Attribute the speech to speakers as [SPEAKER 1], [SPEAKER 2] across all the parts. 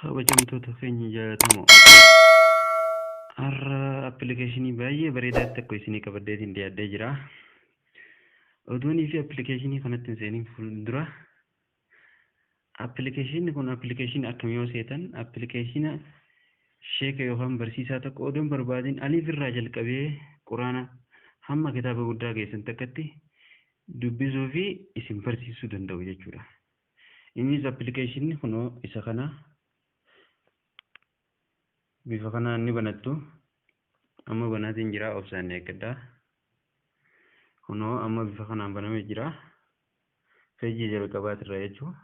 [SPEAKER 1] Kabajamtoota keenya jaallatamoo har'a appilikeeshinii baay'ee bareedaa tokko isinii qabadheetiin dhiyaadhee jira. Oduunii fi appilikeeshinii kanatti seeniin fuuldura appilikeeshinii kun appilikeeshinii akkamii yoo seetan appilikeeshina sheeka yookaan barsiisaa tokko oduun barbaadin aliif irraa jalqabee quraana hamma kitaaba guddaa keessan takkatti dubbisuu fi isin barsiisuu danda'u jechuudha. Innis appilikeeshinii kunoo isa kana bifa kanaan ni banattu. Amma banaatiin jira obsaan eeggadhaa. Kunoo amma bifa kanaan banamee jira. Feejii jalqabaatirraa jechuudha.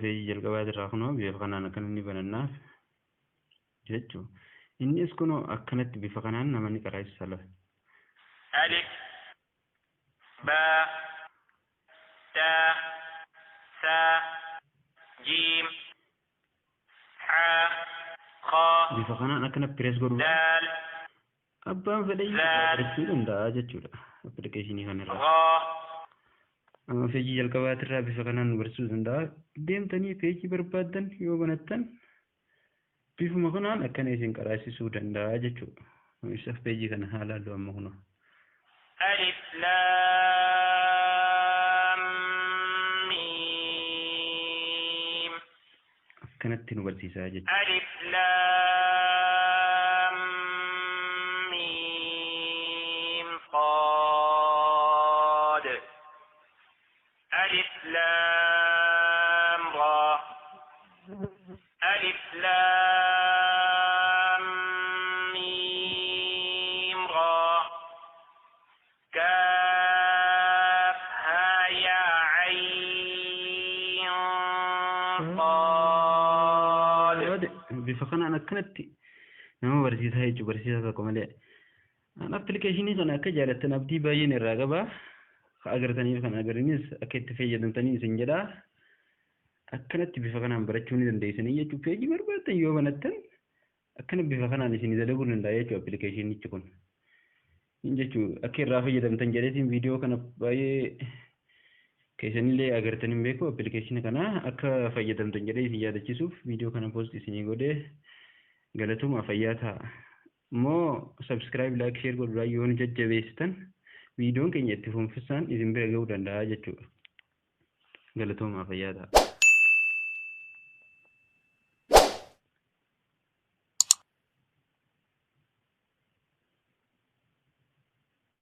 [SPEAKER 1] Feejii jalqabaatirraa kunoo bifa kanaan akkana ni banannaaf jechuudha. Innis kunoo akkanatti bifa kanaan namoonni qaraasisaa lafa.
[SPEAKER 2] ألف باء تاء ثاء جيم حاء خاء
[SPEAKER 1] bifa kanaan akkana pirees godhuu
[SPEAKER 2] دال
[SPEAKER 1] abbaan fedhii barachuu danda'a jechuudha. Appilikeeshinii kanarraa
[SPEAKER 2] غاء
[SPEAKER 1] feejii jalqabaatirraa bifa kanaan barsiisuu danda'a. Deemtanii feejii barbaaddan yoo banattan bifuma kanaan akkana isin qaraasisuu danda'a jechuudha. Isa feejii kana haalaa amma kunoo.
[SPEAKER 2] ألف لام ميم
[SPEAKER 1] Akkanatti nu barsiisaa jechuudha.
[SPEAKER 2] ألف لام ميم صاد ألف لام را ألف لام ميم را كاف ها يا عين صاد
[SPEAKER 1] bifa kanaan akkanatti nama barsiisaa jechuudha. Barsiisaa tokko malee appilikeeshinii kana akka jaalattan abdii baay'een irraa qaba. Agartaniif kan agarinis akka itti fayyadamtanii isin jedha. Akkanatti bifa kanaan barachuu ni dandeessanii jechuudha. Feejii barbaaddan yoo banattan akkana bifa kanaan isin dalaguu danda'a jechuudha appilikeeshinichi kun. Jechuudha akka irraa fayyadamtan jedheetiin viidiyoo kana baay'ee keessanillee agartan hin beeku. Appilikeeshina kana akka fayyadamtan jedhee isin yaadachiisuuf viidiyoo kana poost isinii godhee galatuma fayyaa ta'a. Immoo subscribe like share godhuudhaan yoo nu jajjabeessitan viidiyoon keenya itti fufinsaan isin bira ga'uu danda'a jechuudha. Galatuma fayyaa ta'a.